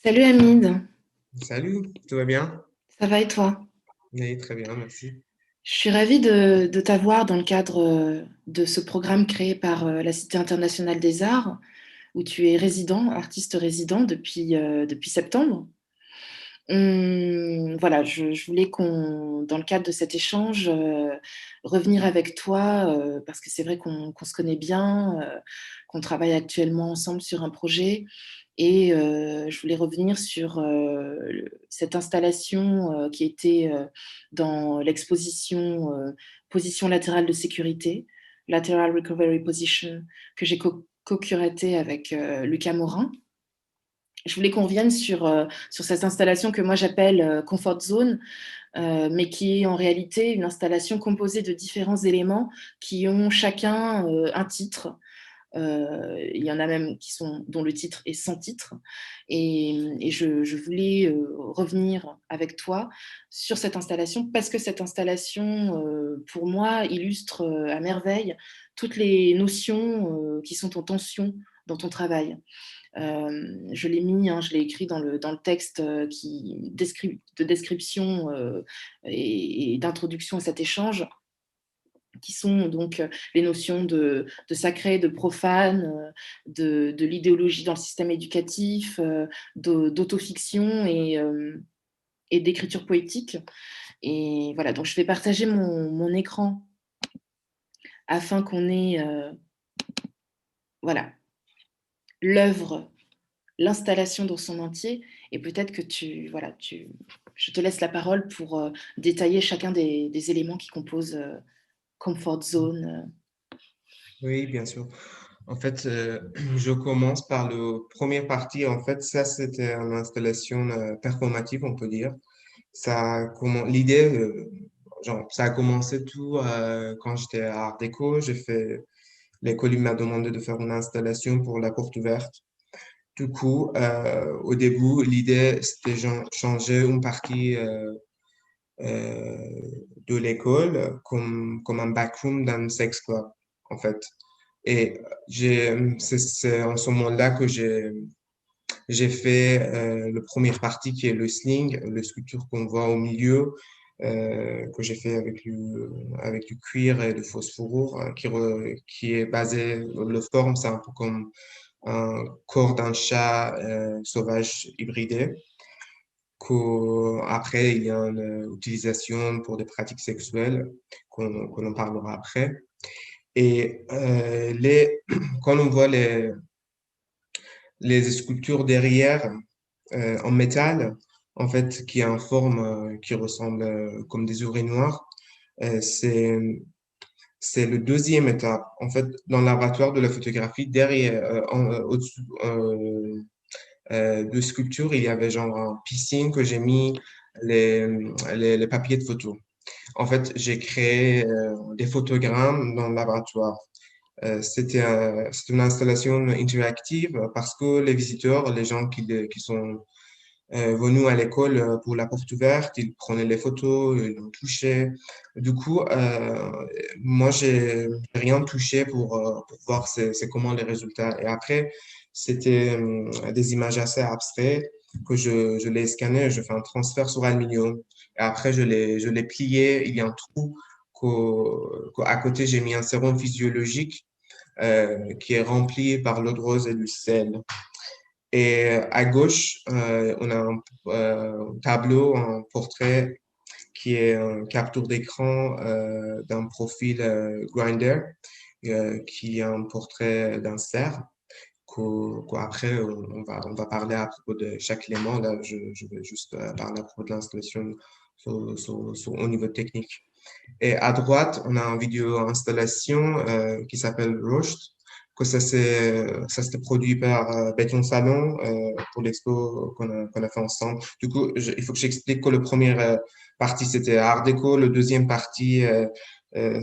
Salut Hamid, Salut, tout va bien? ça va et toi? Oui, très bien, merci. Je suis ravie de t'avoir dans le cadre de ce programme créé par la Cité internationale des arts, où tu es résident, artiste résident depuis septembre. Voilà, je voulais dans le cadre de cet échange, revenir avec toi, parce que c'est vrai qu'on se connaît bien, qu'on travaille actuellement ensemble sur un projet. Et je voulais revenir sur cette installation qui était dans l'exposition Position latérale de sécurité, Lateral Recovery Position, que j'ai co-curatée avec Lucas Morin. Je voulais qu'on revienne sur cette installation que moi j'appelle Comfort Zone, mais qui est en réalité une installation composée de différents éléments qui ont chacun un titre. Il y en a même dont le titre est sans titre. Et je voulais revenir avec toi sur cette installation parce que cette installation, pour moi, illustre à merveille toutes les notions qui sont en tension dans ton travail. Je l'ai mis, hein, je l'ai écrit dans le texte de description et d'introduction à cet échange, qui sont donc les notions de sacré, de profane, de l'idéologie dans le système éducatif, d'autofiction et d'écriture poétique. Et voilà, donc je vais partager mon écran afin qu'on ait voilà, l'œuvre, l'installation dans son entier. Et peut-être que je te laisse la parole pour détailler chacun des éléments qui composent Comfort Zone. Oui, bien sûr. En fait, je commence par le première partie. En fait, ça, c'était une installation performative, on peut dire. L'idée, genre, ça a commencé tout quand j'étais à Art Déco. L'école il m'a demandé de faire une installation pour la porte ouverte. Du coup, au début, l'idée, c'était changer une partie euh, de l'école comme un backroom d'un sex club, en fait. Et c'est en ce moment-là que j'ai fait le première partie qui est le sling, le sculpture qu'on voit au milieu, que j'ai fait avec du cuir et de fausse fourrure, qui est basé, le forme, c'est un peu comme un corps d'un chat sauvage hybridé. Après, il y a une utilisation pour des pratiques sexuelles qu'on en parlera après. Et quand on voit les sculptures derrière en métal, en fait, qui a une forme qui ressemble comme des urinoirs, euh, c'est, c'est le deuxième étape. En fait, dans le laboratoire de la photographie, derrière, au-dessus de sculpture, il y avait genre une piscine que j'ai mis les, les papiers de photo. En fait, j'ai créé des photogrammes dans le laboratoire. C'était une installation interactive parce que les visiteurs, les gens qui sont venus à l'école pour la porte ouverte, ils prenaient les photos, ils l'ont touché. Du coup, moi, j'ai rien touché pour voir c'est comment les résultats. Et après, c'était des images assez abstraites que je les scannais, je fais un transfert sur aluminium. Et après, je les pliais. Il y a un trou qu'à côté, j'ai mis un sérum physiologique qui est rempli par l'eau de rose et du sel. Et à gauche, on a un tableau, un portrait qui est un capture d'écran d'un profil Grindr, qui est un portrait d'un cerf. Après, on va parler à propos de chaque élément. Là, je vais juste parler à propos de l'installation au niveau technique. Et à droite, on a une vidéo installation qui s'appelle Roast, que ça s'était produit par Béton Salon pour l'expo qu'on a fait ensemble. Du coup, il faut que j'explique que le premier partie, c'était Art Déco, le deuxième partie,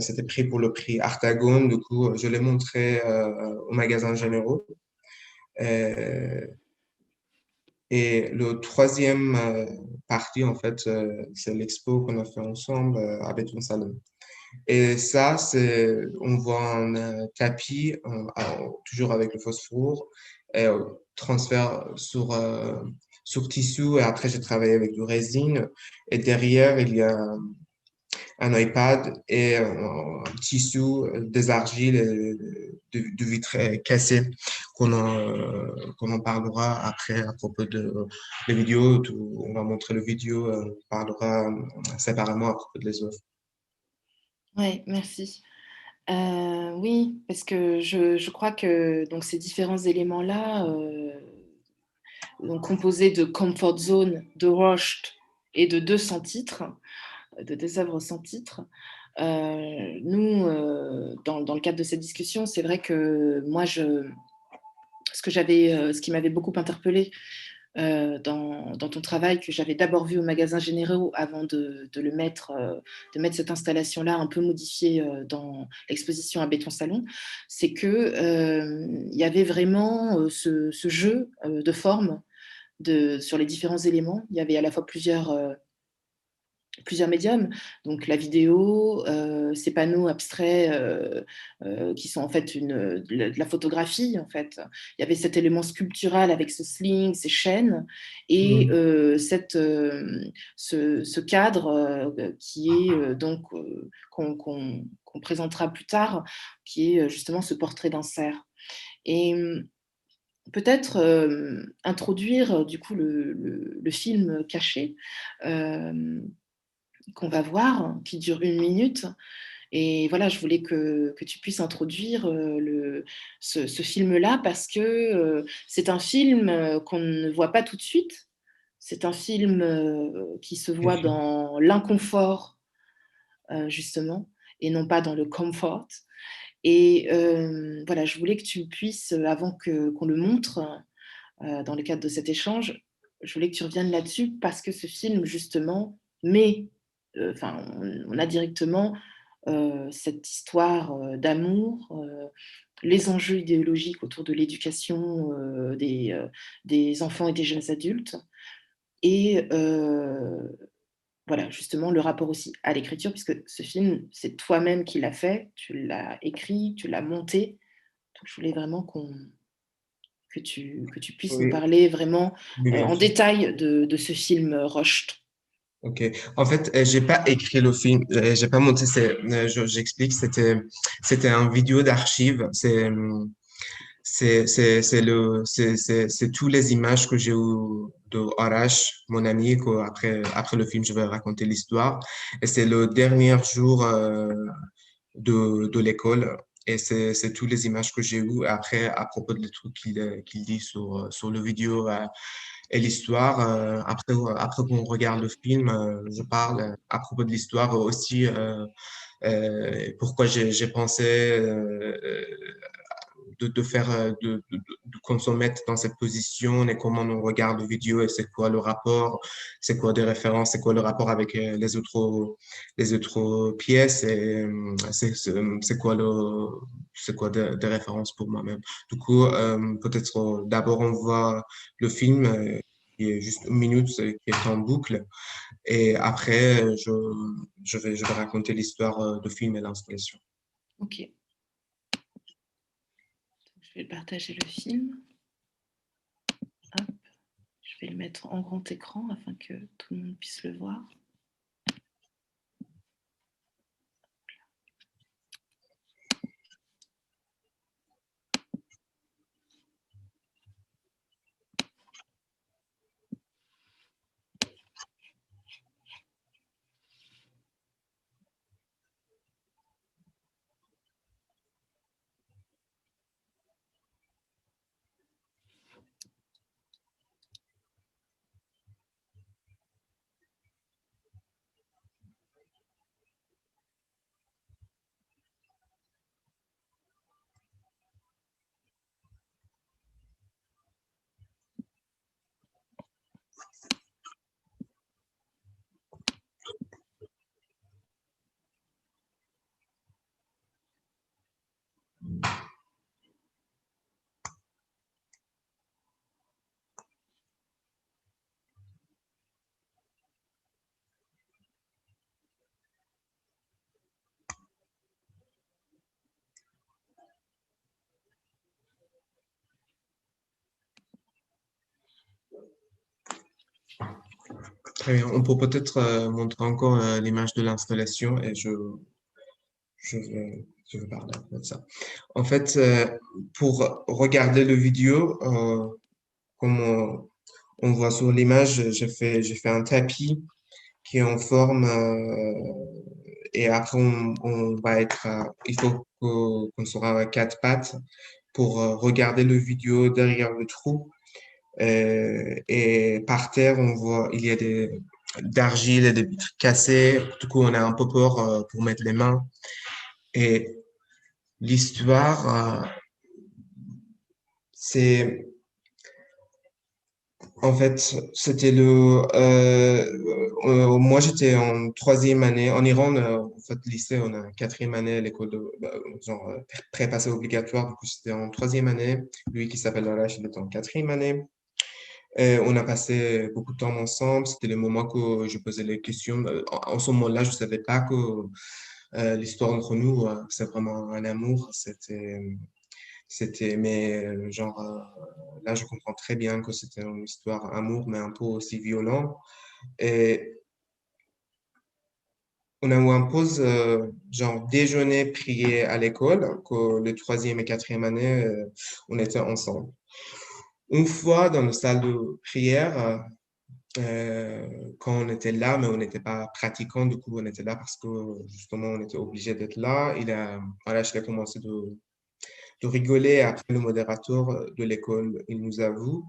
c'était pris pour le prix Artagone. Du coup, je l'ai montré au magasin généraux. Euh, et le troisième partie, en fait, c'est l'expo qu'on a fait ensemble à Béton Salon. Et ça, on voit un tapis, toujours avec le phosphore, et transfert sur tissu et après j'ai travaillé avec du résine. Et derrière, il y a un iPad et un tissu, des argiles, et du vitre cassé qu'on en parlera après à propos des vidéos. On va montrer le vidéo, on parlera séparément à propos de les œuvres. Ouais, merci. Oui, parce que je crois que donc ces différents éléments-là, donc composés de Comfort Zone, de Rushed et de deux sans titre, de deux œuvres sans titre, nous, dans le cadre de cette discussion, c'est vrai que moi, ce qui m'avait beaucoup interpellée dans ton travail, que j'avais d'abord vu au magasin Généraux avant de mettre cette installation-là un peu modifiée dans l'exposition à Béton Salon, c'est que il y avait vraiment ce jeu de forme sur les différents éléments. Il y avait à la fois plusieurs médiums, donc la vidéo, ces panneaux abstraits qui sont en fait de la photographie. En fait, il y avait cet élément sculptural avec ce sling, ces chaînes, et Mm. ce cadre qui est donc qu'on présentera plus tard, qui est justement ce portrait d'un cerf. Et peut-être introduire du coup le film caché. Euh, qu'on va voir, qui dure 1 minute. Et voilà, je voulais que tu puisses introduire ce film-là parce que c'est un film qu'on ne voit pas tout de suite. C'est un film qui se voit dans l'inconfort, justement, et non pas dans le comfort. Et voilà, je voulais que tu puisses, avant qu'on le montre dans le cadre de cet échange, je voulais que tu reviennes là-dessus parce que ce film, justement, met, enfin, on a directement cette histoire d'amour, les enjeux idéologiques autour de l'éducation des enfants et des jeunes adultes, et voilà, justement, le rapport aussi à l'écriture, puisque ce film, c'est toi-même qui l'as fait, tu l'as écrit, tu l'as monté. Donc, je voulais vraiment que tu puisses nous Oui, parler vraiment oui, bien en sûr. détail de ce film Rushed. Ok. En fait, j'ai pas écrit le film, j'ai pas monté. J'explique. C'était un vidéo d'archive. C'est tous les images que j'ai eu de Arash, mon ami, après le film, je vais raconter l'histoire. Et c'est le dernier jour de l'école. Et c'est toutes les images que j'ai eues après à propos des trucs qu'il dit sur le vidéo et l'histoire. Après qu'on regarde le film, je parle à propos de l'histoire aussi. Pourquoi j'ai pensé de faire, qu'on se mette dans cette position et comment on regarde le vidéo et c'est quoi le rapport, c'est quoi des références, c'est quoi le rapport avec les autres pièces et c'est quoi des références pour moi-même. Du coup, peut-être d'abord on voit le film qui est juste 1 minute, qui est en boucle et après je vais raconter l'histoire du film et l'installation. Ok, je vais partager le film. Hop. Je vais le mettre en grand écran afin que tout le monde puisse le voir. Très bien. On peut peut-être montrer encore l'image de l'installation et je vais parler un peu de ça. En fait, pour regarder le vidéo, comme on voit sur l'image, j'ai fait un tapis qui est en forme et après on va être, il faut qu'on sera à quatre pattes pour regarder le vidéo derrière le trou. Et par terre, on voit, il y a d'argile et des vitres cassées. Du coup, on a un peu peur pour mettre les mains. Et l'histoire, c'est, en fait, c'était moi j'étais en troisième année. En Iran, en fait, lycée, on a quatrième année à l'école de, genre, pré-passé obligatoire. Du coup, c'était en troisième année. Lui qui s'appelle Arash, il était en quatrième année. On a passé beaucoup de temps ensemble. C'était le moment que je posais les questions. En ce moment-là, je ne savais pas que l'histoire entre nous, c'est vraiment un amour. Mais genre, là, je comprends très bien que c'était une histoire amour, mais un peu aussi violent. Et on a eu un pause, genre déjeuner, prier à l'école, que le troisième et quatrième année, on était ensemble. Une fois dans la salle de prière, quand on était là, mais on n'était pas pratiquant, du coup, on était là parce que justement, on était obligé d'être là. Voilà, je l'ai commencé de rigoler. Après, le modérateur de l'école, il nous avoue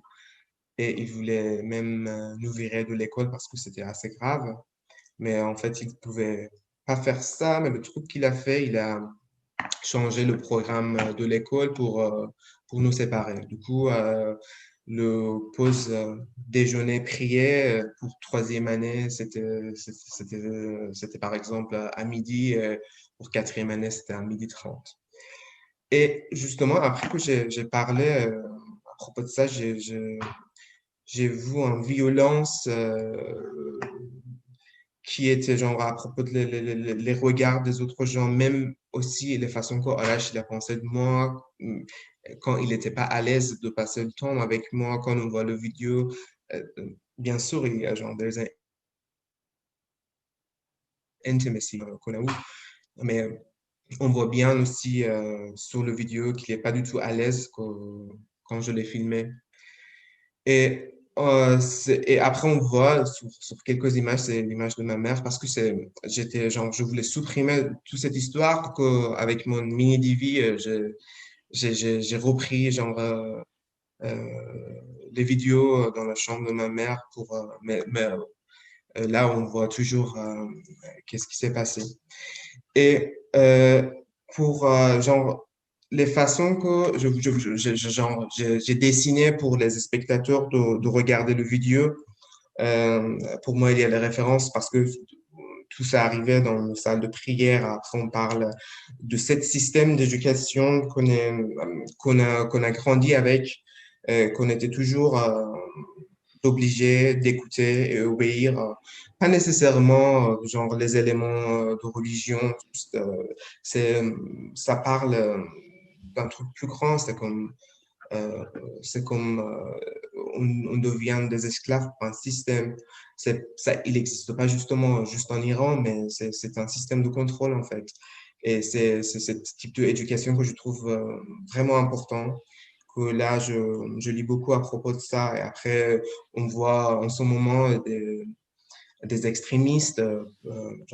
et il voulait même nous virer de l'école parce que c'était assez grave. Mais en fait, il pouvait pas faire ça. Mais le truc qu'il a fait, il a changé le programme de l'école pour nous séparer. Du coup, le pause déjeuner prier pour troisième année, c'était par exemple à midi. Pour quatrième année, c'était à midi 30. Et justement, après que j'ai parlé à propos de ça, j'ai vu une violence qui était genre à propos de les regards des autres gens, même aussi les façons que Arash il a pensé de moi, quand il n'était pas à l'aise de passer le temps avec moi, quand on voit le vidéo. Bien sûr, il y a genre des intimacy qu'on a eu, mais on voit bien aussi sur le vidéo qu'il n'est pas du tout à l'aise quand je l'ai filmé. Et après, on voit sur quelques images, c'est l'image de ma mère parce que j'étais genre, je voulais supprimer toute cette histoire que, avec mon mini DV, j'ai repris genre les vidéos dans la chambre de ma mère mais là, on voit toujours qu'est-ce qui s'est passé. Et pour genre les façons que genre, j'ai dessiné pour les spectateurs de regarder le vidéo, pour moi, il y a les références parce que tout ça arrivait dans une salle de prière. Après, on parle de ce système d'éducation qu'on a grandi avec, qu'on était toujours obligé d'écouter et obéir. Pas nécessairement genre les éléments de religion. C'est, ça parle d'un truc plus grand. Euh, c'est comme on devient des esclaves pour un système. Ça, il n'existe pas justement juste en Iran, mais c'est un système de contrôle en fait. Et c'est ce type d'éducation que je trouve vraiment important. Que là, je lis beaucoup à propos de ça. Et après, on voit en ce moment des extrémistes, le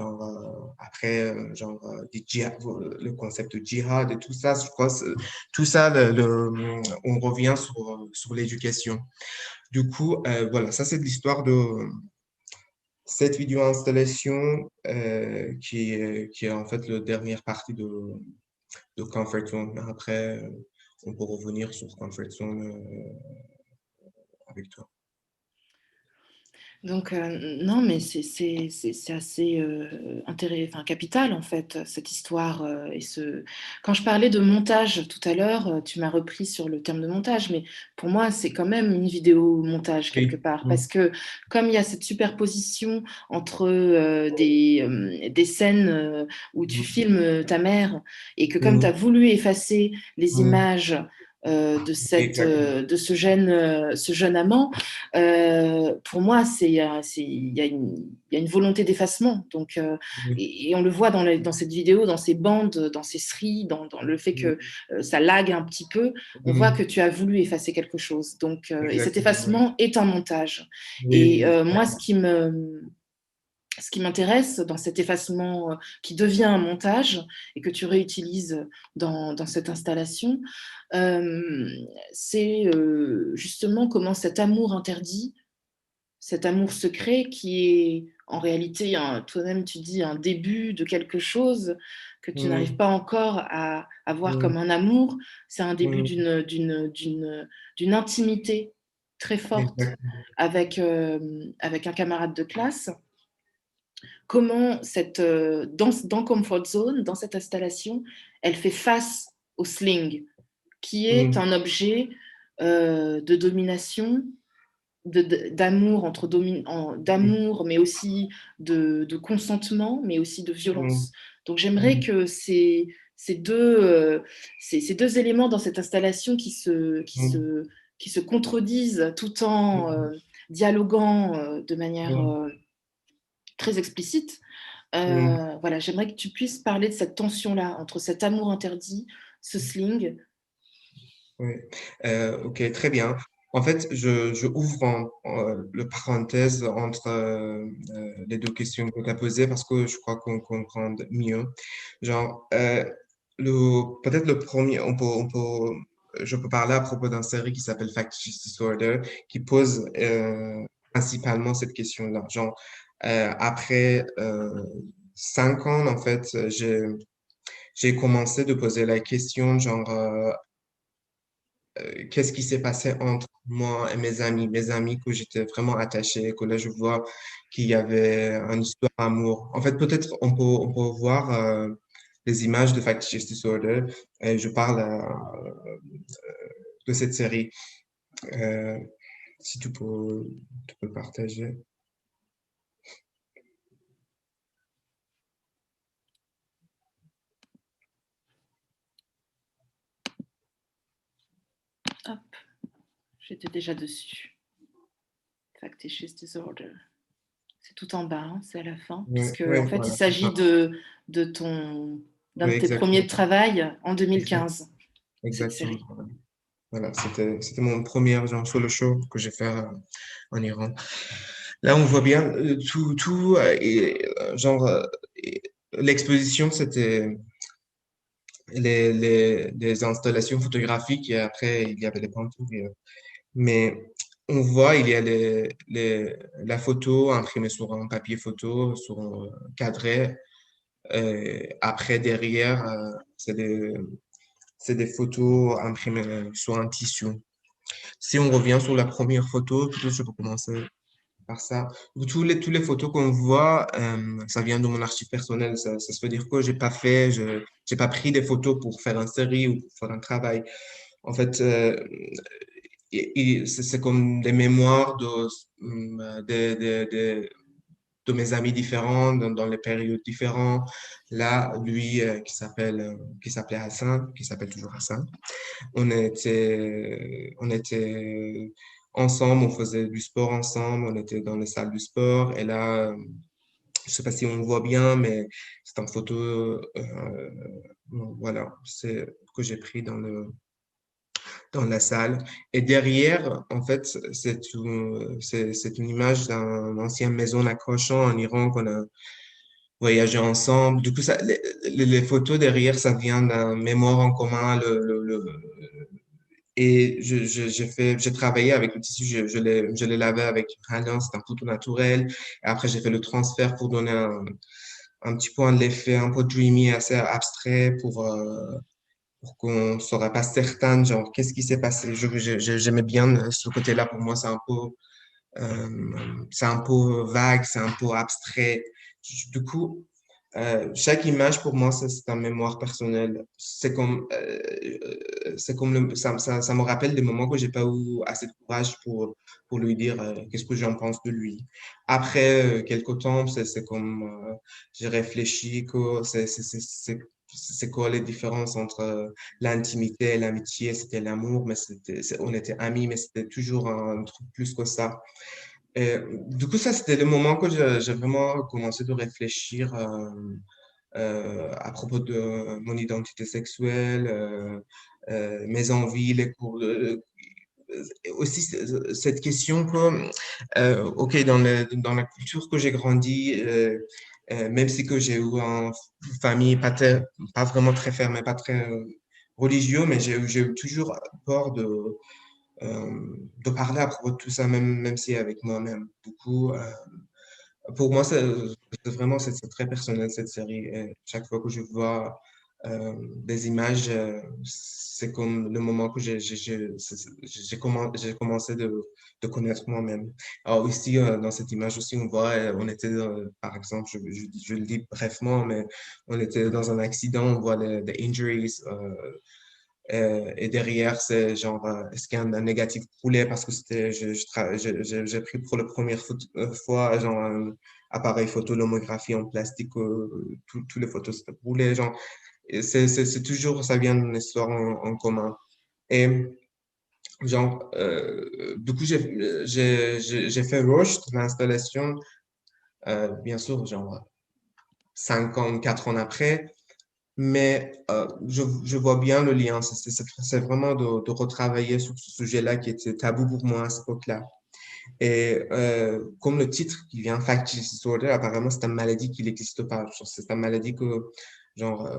concept de djihad et tout ça, je crois, tout ça, on revient sur l'éducation. Du coup, voilà, ça c'est l'histoire de cette vidéo installation qui est en fait la dernière partie de Comfort Zone. Après, on peut revenir sur Comfort Zone avec toi. Donc, non, mais c'est assez enfin, capital, en fait, cette histoire. Quand je parlais de montage tout à l'heure, tu m'as repris sur le terme de montage, mais pour moi, c'est quand même une vidéo montage quelque Oui. part, Mm. parce que comme il y a cette superposition entre des scènes où tu Mm. filmes ta mère, et que comme tu as Mm. voulu effacer les Mm. images Exactement. de ce jeune amant, pour moi, il y a une volonté d'effacement. Donc, Oui. et on le voit dans cette vidéo, dans ces bandes, dans ces sries, dans le fait que ça lag un petit peu. On voit que Mhm. tu as voulu effacer quelque chose. Donc, et cet Exactement. Ouais. effacement est un montage. Oui, Et oui. moi, ce qui m'intéresse dans cet effacement qui devient un montage et que tu réutilises dans cette installation, euh, c'est justement comment cet amour interdit, cet amour secret qui est en réalité, toi-même tu dis, un début de quelque chose que tu n'arrives Mhm. pas encore à voir comme un amour, c'est un début Mhm. d'une intimité très forte Exactement. avec un camarade de classe. Comment dans Comfort Zone, dans cette installation, elle fait face au sling, qui est Mhm. un objet de domination, d'amour, d'amour, mais aussi de consentement, mais aussi de Mhm. violence. Donc j'aimerais Mhm. que ces deux éléments dans cette installation Mhm. qui se contredisent tout en Mhm. dialoguant de manière Mhm. très explicite. Mhm. Voilà, j'aimerais que tu puisses parler de cette tension-là entre cet amour interdit, ce sling. Oui. Ok, très bien. En fait, je ouvre le parenthèse entre les deux questions que tu as posées parce que je crois qu'on comprend mieux. Genre, peut-être le premier, je peux parler à propos d'une série qui s'appelle Factitious Disorder, qui pose principalement cette question-là. Genre, après 5 ans, en fait, j'ai commencé de poser la question, genre, qu'est-ce qui s'est passé entre moi et mes amis que j'étais vraiment attaché, que là je vois qu'il y avait une histoire d'amour. En fait, peut-être on peut voir les images de Factitious Disorder et je parle de cette série. Euh, si tu peux partager. Hop, j'étais déjà dessus. Factitious Disorder. C'est tout en bas, hein, c'est à la fin, Oui, puisque oui, en fait il voilà, c'est s'agit ça. de ton d'un Oui, de tes premiers exactement. travails en Exact- 2015, cette Exactement. série. Voilà, c'était mon premier genre solo show que j'ai fait en Iran. Là, on voit bien et l'exposition, c'était les installations photographiques et après, il y avait les peintures. Mais on voit, il y a la photo imprimée sur un papier photo, sur un cadré. Après, derrière, c'est des photos imprimées sur un tissu. Si on revient sur la première photo, peut-être je peux commencer par ça. Tous les photos qu'on voit, ça vient de mon archive personnel. Ça se veut dire que j'ai pas pris des photos pour faire une série ou pour faire un travail. En fait, c'est comme des mémoires de mes amis différents dans les périodes différentes. Là, lui, qui s'appelait Hassan, qui s'appelle toujours Hassan, on était ensemble, on faisait du sport ensemble, on était dans les salles du sport. Et là, je sais pas si on le voit bien, mais c'est une photo, voilà, c'est que j'ai pris dans la salle. Et derrière, en fait, c'est une image d'une ancienne maison d'accrochant en Iran qu'on a voyagé ensemble. Du coup, les photos derrière, ça vient d'un mémoire en commun. Et j'ai travaillé avec le tissu, je l'ai lavé avec Ralliant, c'est un photo naturel. Et après, j'ai fait le transfert pour donner un petit peu un effet un peu dreamy, assez abstrait pour qu'on ne soit pas certain, genre, qu'est-ce qui s'est passé. J'aimais bien ce côté-là. Pour moi, c'est un peu vague, c'est un peu abstrait. Du coup, chaque image pour moi, c'est un mémoire personnel. C'est comme ça me rappelle des moments que j'ai pas eu assez de courage pour lui dire qu'est-ce que j'en pense de lui. Après quelques temps, c'est comme j'ai réfléchi que c'est quoi les différences entre l'intimité et l'amitié? C'était l'amour, mais on était amis, mais c'était toujours un truc plus que ça. Et, du coup, ça, c'était le moment que j'ai vraiment commencé de réfléchir à propos de mon identité sexuelle, mes envies, les cours. Aussi, cette question que, OK, dans la culture que j'ai grandi, même si que j'ai eu une famille pas vraiment très fermée, pas très religieux, mais j'ai eu toujours peur de parler à propos de tout ça, même si avec moi-même. Beaucoup, pour moi, c'est très personnel cette série. Et chaque fois que je vois des images, c'est comme le moment que j'ai commencé de connaître moi-même. Alors ici, dans cette image aussi, on voit, on était, par exemple, je le dis brièvement, mais on était dans un accident, on voit les injuries. Et derrière, c'est genre, est-ce qu'il y a un négatif roulé parce que j'ai pris pour la première fois, genre, un appareil photo-lomographie en plastique, tous les photos c'était roulé, genre, et c'est toujours, ça vient d'une histoire en commun. Et, genre, du coup, j'ai fait rush de l'installation, bien sûr, genre, 5 ans, 4 ans après. Mais je vois bien le lien. C'est vraiment de retravailler sur ce sujet-là qui était tabou pour moi à cette époque-là. Et comme le titre qui vient Factious Disorder, apparemment, c'est une maladie qui n'existe pas. Genre, c'est une maladie que, genre,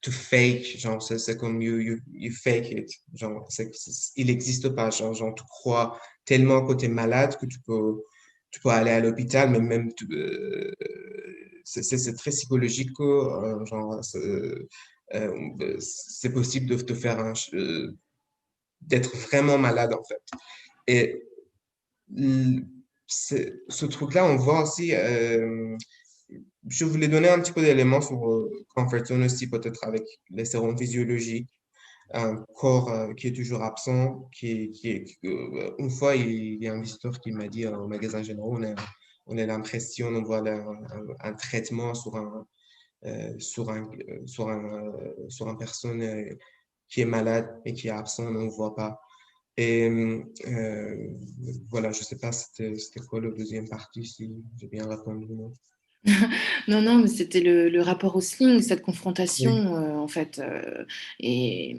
to fake, genre, c'est comme you fake it. Genre, il n'existe pas. Genre, tu crois tellement que tu es malade que tu peux aller à l'hôpital, mais même, c'est très psychologique que, genre, c'est possible de te faire d'être vraiment malade, en fait. Et l- ce truc-là, on voit aussi, je voulais donner un petit peu d'éléments sur Comfort Zone aussi, peut-être avec les sérums physiologiques, un corps qui est toujours absent, une fois, il y a un visiteur qui m'a dit au magasin général, on a l'impression, on voit un traitement sur un personne qui est malade et qui est absent, on ne voit pas. Et voilà, je ne sais pas c'était quoi le deuxième partie, si j'ai bien répondu. Non. Non, non, mais c'était le rapport au sling, cette Oui. confrontation, en fait, et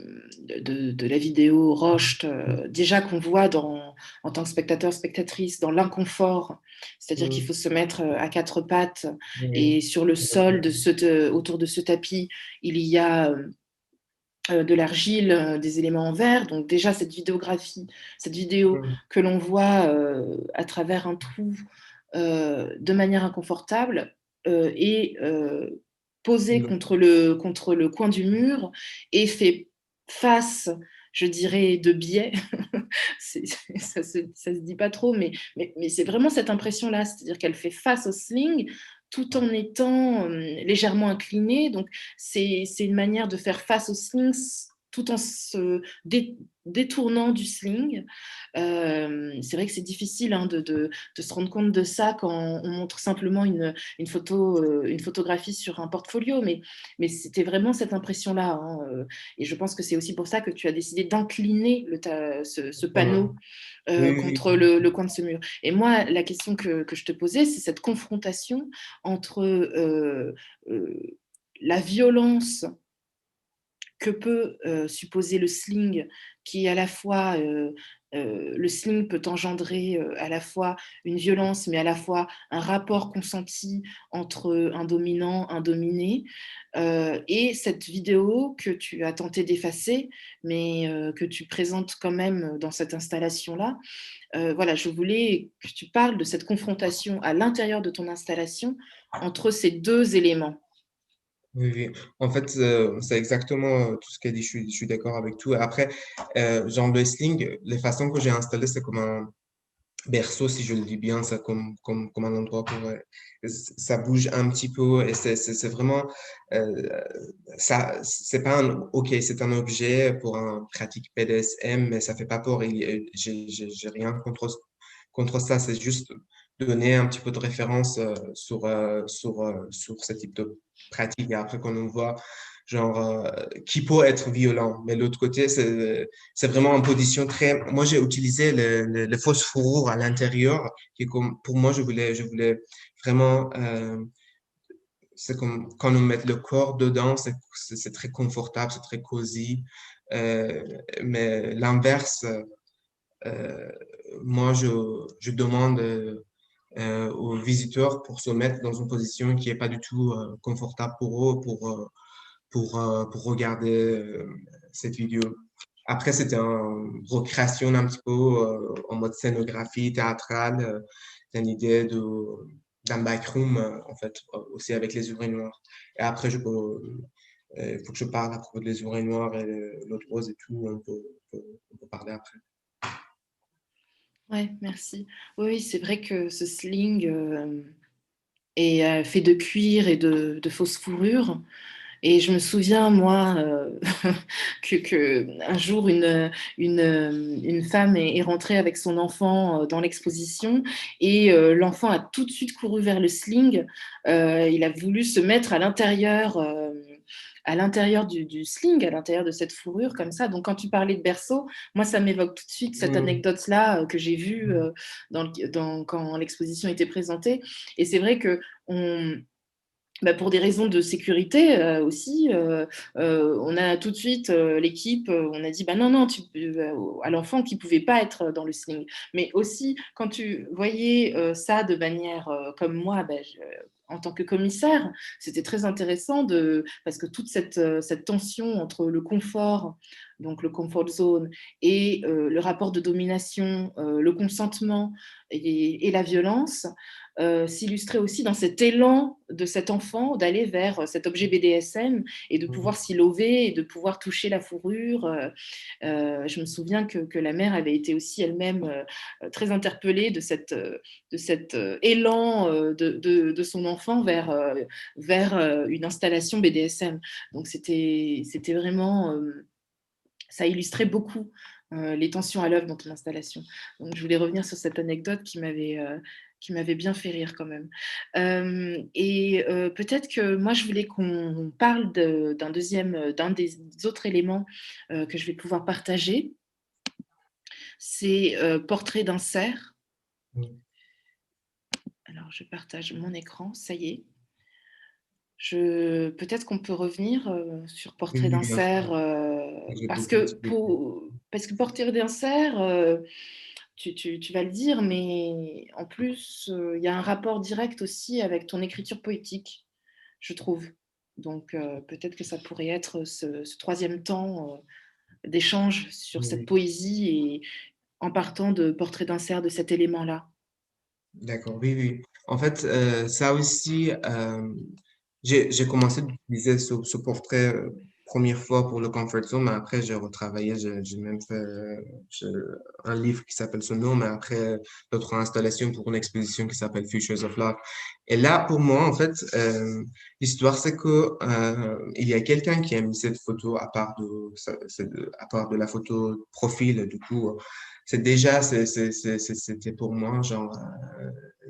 de la vidéo Roche, déjà qu'on voit en tant que spectateur, spectatrice, dans l'inconfort, c'est-à-dire qu'il Mm, faut se mettre à quatre pattes oui, et sur le sol exactement. autour de ce tapis, il y a de l'argile, des éléments en verre. Donc déjà, cette vidéo Mm, que l'on voit à travers un trou de manière inconfortable est posée mm, contre le coin du mur et fait face, je dirais, de biais. Ça se dit pas trop, mais c'est vraiment cette impression-là, c'est-à-dire qu'elle fait face au sling tout en étant légèrement inclinée. Donc, c'est une manière de faire face au sling tout en se détournant du sling. C'est vrai que c'est difficile hein, de se rendre compte de ça quand on montre simplement une photographie sur un portfolio, mais c'était vraiment cette impression-là. Hein, et je pense que c'est aussi pour ça que tu as décidé d'incliner ce voilà. panneau Oui, oui, contre le coin de ce mur. Et moi, la question que je te posais, c'est cette confrontation entre euh, la violence que peut supposer le sling, qui est à la fois, le sling peut engendrer à la fois une violence, mais à la fois un rapport consenti entre un dominant, un dominé, et cette vidéo que tu as tenté d'effacer, mais que tu présentes quand même dans cette installation-là. Voilà, je voulais que tu parles de cette confrontation à l'intérieur de ton installation entre ces deux éléments. oui, oui. En fait, c'est exactement tout ce qu'elle dit. Je suis d'accord avec tout. Après, genre le sling, les façons que j'ai installé, c'est comme un berceau, si je le dis bien, ça comme un endroit pour ça bouge un petit peu et c'est vraiment euh, ça c'est pas un ok c'est un objet pour un pratique BDSM mais ça fait pas peur j'ai rien contre ça c'est juste donner un petit peu de référence sur ce type de pratique et après quand on voit genre, qui peut être violent. Mais l'autre côté, c'est vraiment en position très. Moi, j'ai utilisé le fausse fourrure à l'intérieur, qui est comme, pour moi, je voulais vraiment. C'est comme quand on met le corps dedans, c'est très confortable, c'est très cosy. Euh, mais l'inverse, euh, moi, je demande aux visiteurs pour se mettre dans une position qui n'est pas du tout confortable pour eux, pour regarder cette vidéo. Après, c'était une recréation un petit peu en mode scénographie théâtrale, d'une idée d'un backroom, en fait, aussi avec les urinoirs. Et après, il faut que je parle à propos des urinoirs et l'autre rose et tout, on peut parler après. Ouais, merci. Oui, oui, c'est vrai que ce sling est fait de cuir et de fausses fourrures. Et je me souviens, moi, un jour, une femme est rentrée avec son enfant dans l'exposition et l'enfant a tout de suite couru vers le sling. Il a voulu se mettre à l'intérieur du sling, à l'intérieur de cette fourrure, comme ça. Donc, quand tu parlais de berceau, moi, ça m'évoque tout de suite cette Mm. anecdote-là que j'ai vue quand l'exposition était présentée. Et c'est vrai que pour des raisons de sécurité aussi, on a tout de suite l'équipe, on a dit bah non, non, à l'enfant qui ne pouvait pas être dans le sling. Mais aussi, quand tu voyais ça de manière comme moi, en tant que commissaire, c'était très intéressant parce que toute cette tension entre le confort, donc le comfort zone, et le rapport de domination, le consentement et la violence, s'illustrer aussi dans cet élan de cet enfant d'aller vers cet objet BDSM et de pouvoir Mm. s'y lever et de pouvoir toucher la fourrure. Je me souviens que la mère avait été aussi elle-même très interpellée de cet élan de son enfant vers une installation BDSM. Donc c'était vraiment ça illustrait beaucoup les tensions à l'œuvre dans ton installation. Donc, je voulais revenir sur cette anecdote qui m'avait bien fait rire quand même. Peut-être que moi, je voulais qu'on parle d'un des autres éléments que je vais pouvoir partager. C'est Portrait d'un cerf. Mm. Alors, je partage mon écran, ça y est. Peut-être qu'on peut revenir sur Oui, Portrait oui, d'un bien sûr. cerf, J'ai parce beaucoup que, expliqué. Portrait d'un cerf, tu vas le dire, mais en plus, il y a un rapport direct aussi avec ton écriture poétique, je trouve. Donc, peut-être que ça pourrait être ce troisième temps d'échange sur cette Oui, poésie et en partant de Portrait d'un cerf, de cet élément-là. d'accord, oui, oui. En fait, ça aussi, j'ai commencé d'utiliser ce portrait première fois pour le Comfort Zone, mais après, j'ai retravaillé, j'ai même fait j'ai un livre qui s'appelle ce nom, mais après, d'autres installations pour une exposition qui s'appelle Futures of Love. Et là, pour moi, en fait, l'histoire, c'est que il y a quelqu'un qui a mis cette photo à part à part de la photo de profil, du coup, c'est déjà, c'était pour moi, genre,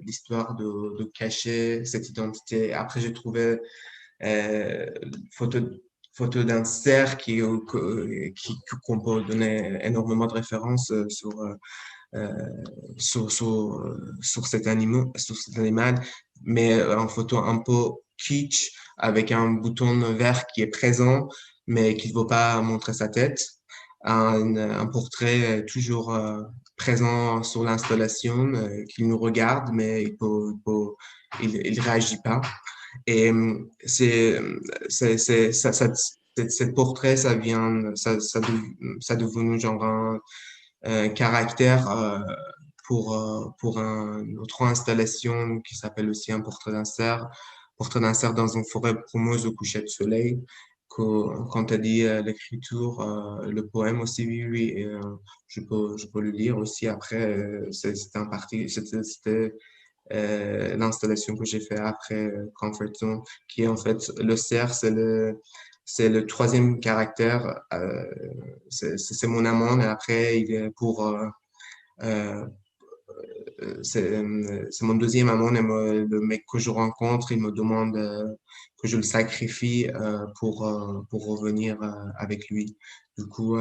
l'histoire de cacher cette identité. Après, j'ai trouvé photo, photo d'un cerf qu'on peut donner énormément de références euh, sur cet animal, mais en photo un peu kitsch, avec un bouton vert qui est présent, mais qui ne veut pas montrer sa tête. Un portrait toujours présent sur l'installation, qui nous regarde, mais il réagit pas. Et cette portrait, ça est devenu genre un caractère pour une autre installation qui s'appelle aussi un portrait d'un cerf dans une forêt brumeuse au coucher de soleil. Quand tu as dit l'écriture, le poème aussi, oui, oui, et, je peux le lire aussi. Après, c'était un parti, c'était l'installation que j'ai fait après Comfort Zone, qui est en fait le cerf, c'est le troisième caractère. C'est mon amant, et après, il est euh, c'est mon deuxième amour, le mec que je rencontre, il me demande que je le sacrifie pour revenir avec lui. Du coup,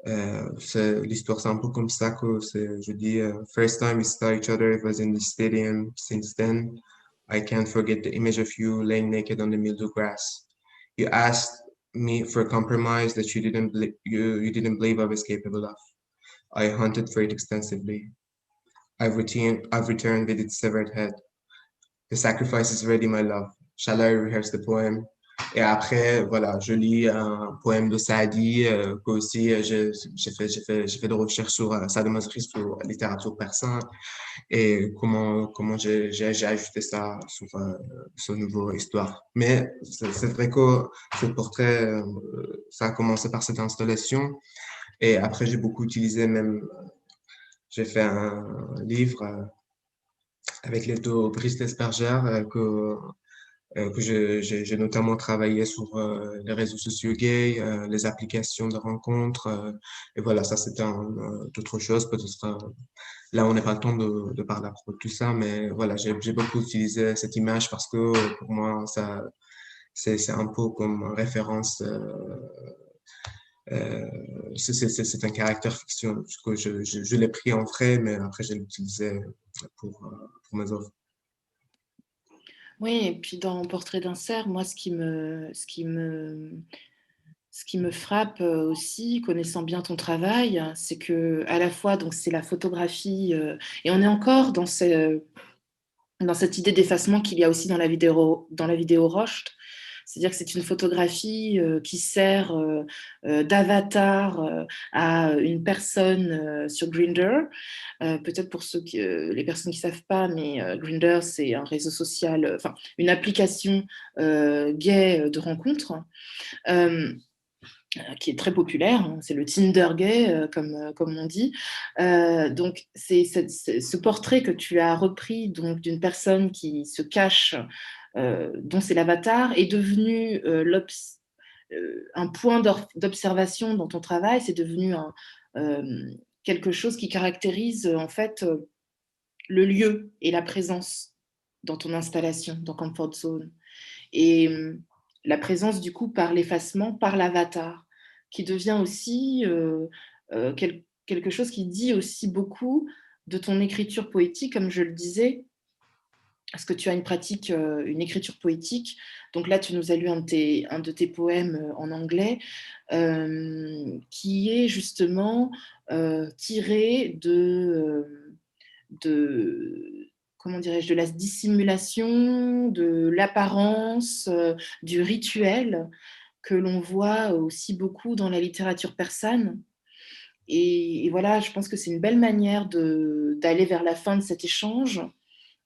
l'histoire, c'est un peu comme ça que je dis, first time we saw each other, it was in the stadium. Since then, I can't forget the image of you laying naked on the meadow grass. You asked me for a compromise that you didn't believe I was capable of. I hunted for it extensively. I've returned with its severed head. The sacrifice is ready, my love. Shall I rehearse the poem? Et après, voilà, je lis un poème de Saadi, que aussi j'ai fait des recherches sur sadomasochisme, sur la littérature persane, et comment j'ai ajouté ça sur ce nouveau histoire. Mais c'est vrai que ce portrait, ça a commencé par cette installation, et après j'ai beaucoup utilisé même, j'ai fait un livre avec l'aide de Brice Lesperger, que j'ai notamment travaillé sur les réseaux sociaux gays, les applications de rencontres. Et voilà, ça c'était d'autres choses. Peut-être là, on n'a pas le temps de parler à propos de tout ça, mais voilà, j'ai beaucoup utilisé cette image parce que pour moi, c'est un peu comme référence. C'est un caractère fiction que je l'ai pris en vrai, mais après, je l'ai utilisé pour mes œuvres. Oui, et puis dans Portrait d'un cerf, moi, ce qui me frappe aussi, connaissant bien ton travail, c'est que à la fois, donc c'est la photographie, et on est encore dans cette idée d'effacement qu'il y a aussi dans la vidéo Roche. C'est-à-dire que c'est une photographie qui sert d'avatar à une personne sur Grindr. Peut-être pour les personnes qui ne savent pas, mais Grindr, c'est un réseau social, enfin une application gay de rencontre. Euh, qui est très populaire, hein, c'est le Tinder gay, comme on dit. Donc, c'est ce portrait que tu as repris donc d'une personne qui se cache, dont c'est l'avatar, est devenu un point d'observation dans ton travail, c'est devenu quelque chose qui caractérise en fait le lieu et la présence dans ton installation, dans Comfort Zone. Et la présence, du coup, par l'effacement, par l'avatar, qui devient aussi quelque chose qui dit aussi beaucoup de ton écriture poétique, comme je le disais, parce que tu as une pratique, une écriture poétique. Donc là, tu nous as lu un de tes poèmes en anglais, qui est justement tiré de comment dirais-je, de la dissimulation, de l'apparence, du rituel que l'on voit aussi beaucoup dans la littérature persane. Et voilà, je pense que c'est une belle manière d'aller vers la fin de cet échange,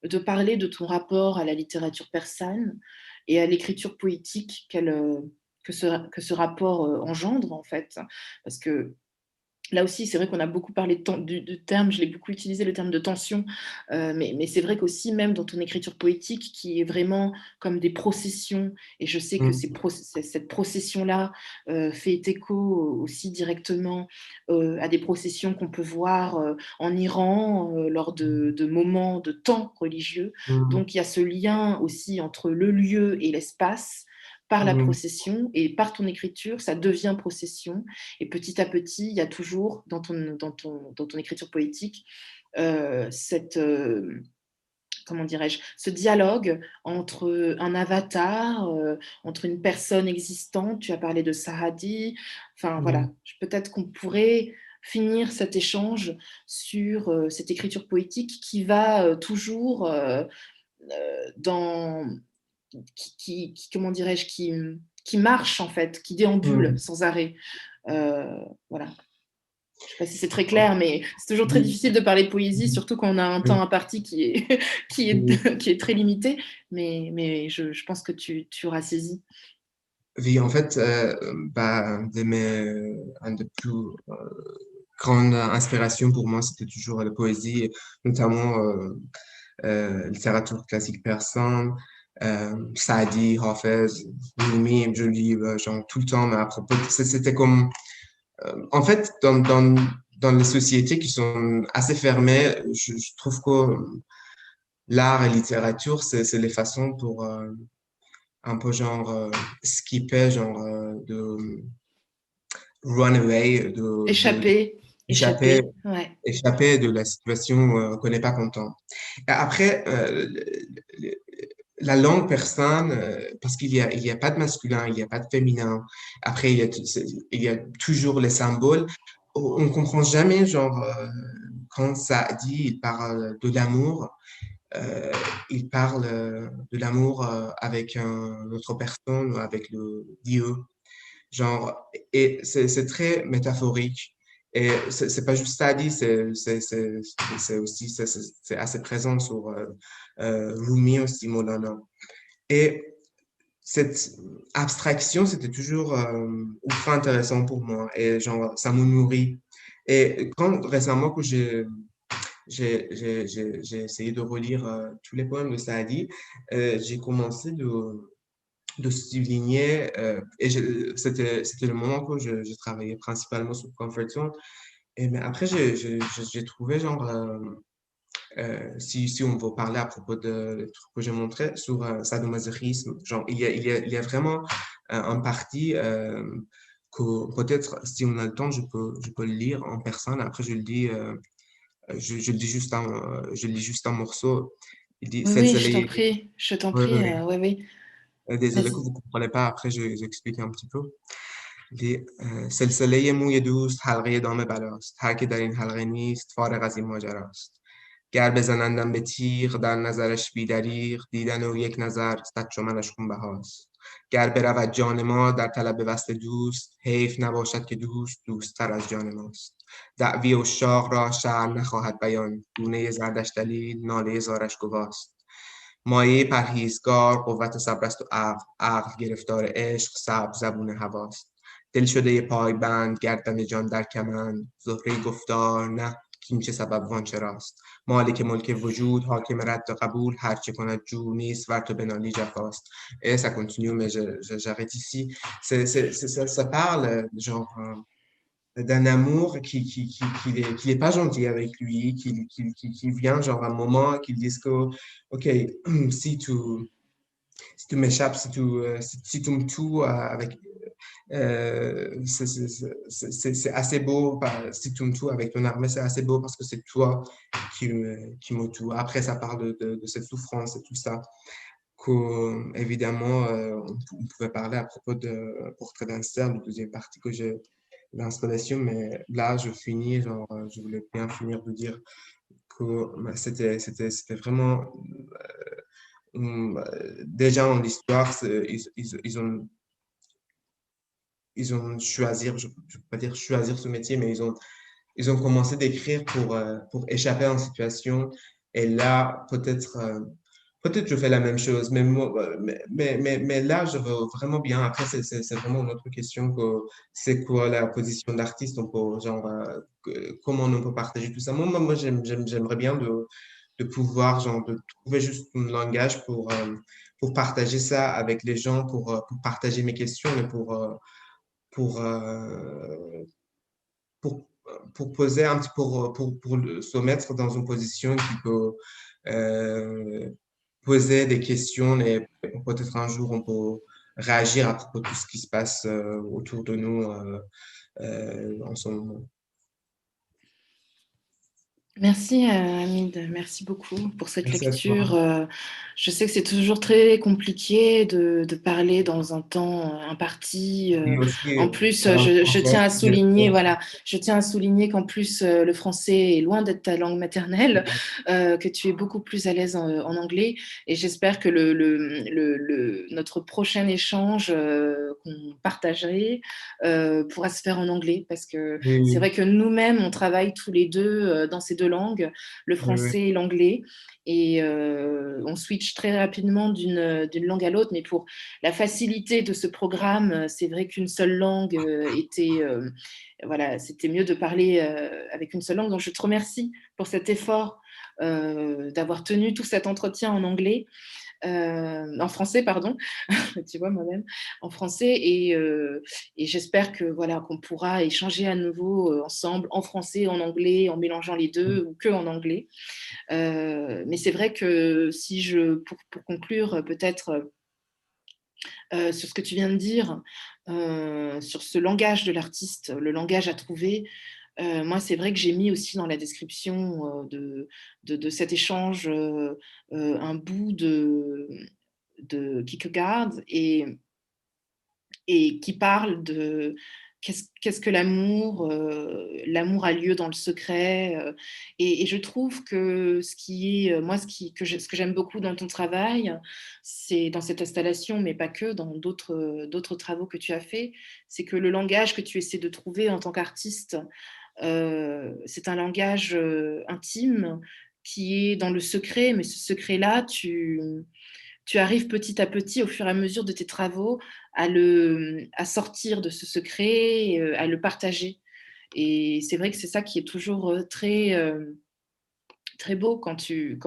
de parler de ton rapport à la littérature persane et à l'écriture poétique que ce rapport engendre, en fait. Parce que là aussi, c'est vrai qu'on a beaucoup parlé du terme, je l'ai beaucoup utilisé, le terme de tension, mais c'est vrai qu'aussi, même dans ton écriture poétique, qui est vraiment comme des processions, et je sais que Mm, cette procession-là fait écho aussi directement à des processions qu'on peut voir en Iran lors de moments de temps religieux. mm, Donc il y a ce lien aussi entre le lieu et l'espace par la mm, procession, et par ton écriture, ça devient procession. Et petit à petit, il y a toujours dans ton écriture poétique cette, comment dirais-je, ce dialogue entre un avatar, entre une personne existante. Tu as parlé de Sahadi. Enfin voilà, mm, peut-être qu'on pourrait finir cet échange sur cette écriture poétique qui va toujours dans comment dirais-je, qui marche en fait, qui déambule mm, sans arrêt. Voilà. Je ne sais pas si c'est très clair, mais c'est toujours très mm. difficile de parler poésie, surtout quand on a un temps Oui, imparti oui. qui est très limité. Mais je pense que tu auras saisi. Oui, en fait, bah, un des plus grandes inspirations pour moi, c'était toujours la poésie, notamment littérature classique persane, Saadi, Hafez, Rumi, je lis genre tout le temps, mais à propos, c'était comme, en fait, dans les sociétés qui sont assez fermées, je trouve que l'art et littérature, c'est les façons pour un peu genre skipper, genre de run away, Échapper, d'échapper échapper, ouais. échapper de la situation qu'on n'est pas content. Et après, la langue persane, parce il y a pas de masculin, il y a pas de féminin. Après, il y a toujours les symboles. On comprend jamais, genre, quand ça dit, il parle de l'amour, euh, il parle de l'amour avec une autre personne ou avec le Dieu. Genre, et c'est très métaphorique. Et c'est pas juste ça dit, c'est aussi, c'est assez présent sur Rumi aussi, Molana. Et cette abstraction, c'était toujours ultra intéressant pour moi. Et genre, ça me nourrit. Et quand récemment que j'ai essayé de relire tous les poèmes de Saadi, j'ai commencé de souligner, c'était le moment où je travaillais principalement sur Comfort Zone. Et mais après, j'ai trouvé genre, si on veut parler à propos de trucs que j'ai montré sur sadomasochisme, genre, il y a vraiment un parti que peut-être, si on a le temps, je peux le lire en personne. Après, je le dis, je le dis juste je lis juste un morceau. Il dit, Oui, c'est le oui, soleil. je t'en Oui, prie, oui. oui, oui, Désolé que vas-y. vous ne comprenez pas. Après, j'explique un petit peu. دی سلسله موی دوست حلقه دام بلاست هر که در این حلقه نیست فارغ از این ماجراست گر بزنندم به تیغ در نظرش بیدریغ دیدن و یک نظر صد شمرش خونبهاست گر برود جان ما در طلب وصل دوست حیف نباشد که دوست دوستتر از جان ماست دعوی عشاق را شرح نخواهد بیان گونه زردش دلیل ناله زارش گواست مایه پرهیزگار قوت صبر است و عقل گرفتار عشق صبر زبون هواست دل شده پایبند گردن جان در کمند زهره گفتار نه کین چه سبب وان چراست مالک ملک وجود حاکم رد و قبول هر چه کند جو نیست ور تو بنالی جفاست. Et ça continue, mais j'arrête ici. Ça parle genre d'un amour qui est pas gentil avec lui, qui vient genre à un moment, qui dit que, OK, si tu, si tu m'échappes, si tu me tues avec c'est assez beau. Si tu me tues avec ton armée, c'est assez beau parce que c'est toi qui me tue. Après, ça parle de cette souffrance et tout ça. Que, évidemment, on pouvait parler à propos de Portrait d'un cerf, la deuxième partie que j'ai l'installation, mais là, je finis. Genre, je voulais bien finir de dire que bah, c'était vraiment. Déjà, en l'histoire, ils ont choisi, je ne peux pas dire choisir ce métier, mais ils ont commencé d'écrire pour échapper à une situation. Et là, peut-être je fais la même chose, mais là, je veux vraiment bien. Après, c'est vraiment une autre question que c'est quoi la position d'artiste, on peut, genre, comment on peut partager tout ça. Moi j'aimerais bien de pouvoir, genre, de trouver juste un langage pour partager ça avec les gens, pour partager mes questions, mais pour, euh, pour, pour poser un petit, se mettre dans une position qui peut euh, poser des questions et peut-être un jour on peut réagir à propos de tout ce qui se passe autour de nous en ce moment. Merci Hamid, merci beaucoup pour cette Merci à lecture. toi. Je sais que c'est toujours très compliqué de parler dans un temps imparti. Et aussi, En plus, la langue je tiens française, à souligner, voilà, je tiens à souligner qu'en plus le français est loin d'être ta langue maternelle, que tu es beaucoup plus à l'aise en anglais. Et j'espère que notre prochain échange qu'on partagerait pourra se faire en anglais, parce que oui, c'est vrai oui, que nous-mêmes, on travaille tous les deux dans ces deux langues, le oui, oui, français et l'anglais, et on switch très rapidement d'une langue à l'autre, mais pour la facilité de ce programme, c'est vrai qu'une seule langue voilà, c'était mieux de parler avec une seule langue. Donc je te remercie pour cet effort d'avoir tenu tout cet entretien en anglais. en français, pardon, tu vois, moi-même, en français. Et j'espère que voilà, qu'on pourra échanger à nouveau ensemble, en français, en anglais, en mélangeant les deux, ou que en anglais. Mais c'est vrai que si pour conclure, peut-être sur ce que tu viens de dire, sur ce langage de l'artiste, le langage à trouver. Moi, c'est vrai que j'ai mis aussi dans la description de cet échange un bout de Kierkegaard et qui parle de qu'est-ce que l'amour. L'amour a lieu dans le secret. Et je trouve que ce qui est, moi, ce que j'aime beaucoup dans ton travail, c'est dans cette installation, mais pas que, dans d'autres travaux que tu as fait, c'est que le langage que tu essaies de trouver en tant qu'artiste, c'est un langage intime qui est dans le secret, mais ce secret-là, tu arrives petit à petit, au fur et à mesure de tes travaux, à sortir de ce secret, à le partager. Et c'est vrai que c'est ça qui est toujours très beau quand tu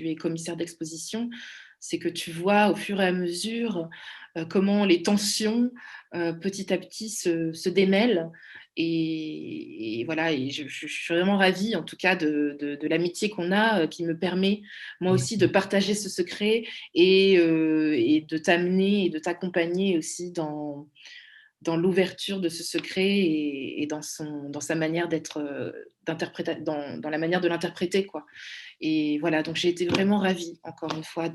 es commissaire d'exposition, c'est que tu vois au fur et à mesure comment les tensions petit à petit se démêlent. Et voilà, et je suis vraiment ravie en tout cas de l'amitié qu'on a qui me permet moi aussi de partager ce secret et de t'amener et de t'accompagner aussi dans l'ouverture de ce secret et dans sa manière d'être, dans la manière de l'interpréter, quoi. Et voilà, donc j'ai été vraiment ravie, encore une fois,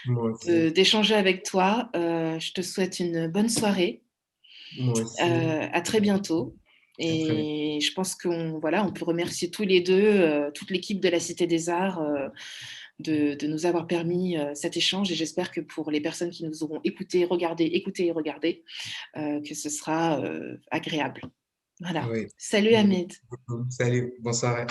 Moi aussi. d'échanger avec toi. Je te souhaite une bonne soirée. Moi aussi. À très bientôt. À très vite. Et je pense qu'on voilà, on peut remercier tous les deux, toute l'équipe de la Cité des Arts, de nous avoir permis cet échange. Et j'espère que pour les personnes qui nous auront écouté et regardé, que ce sera agréable. Voilà. Oui. Salut Merci Ahmed. beaucoup. Salut. Bonne soirée.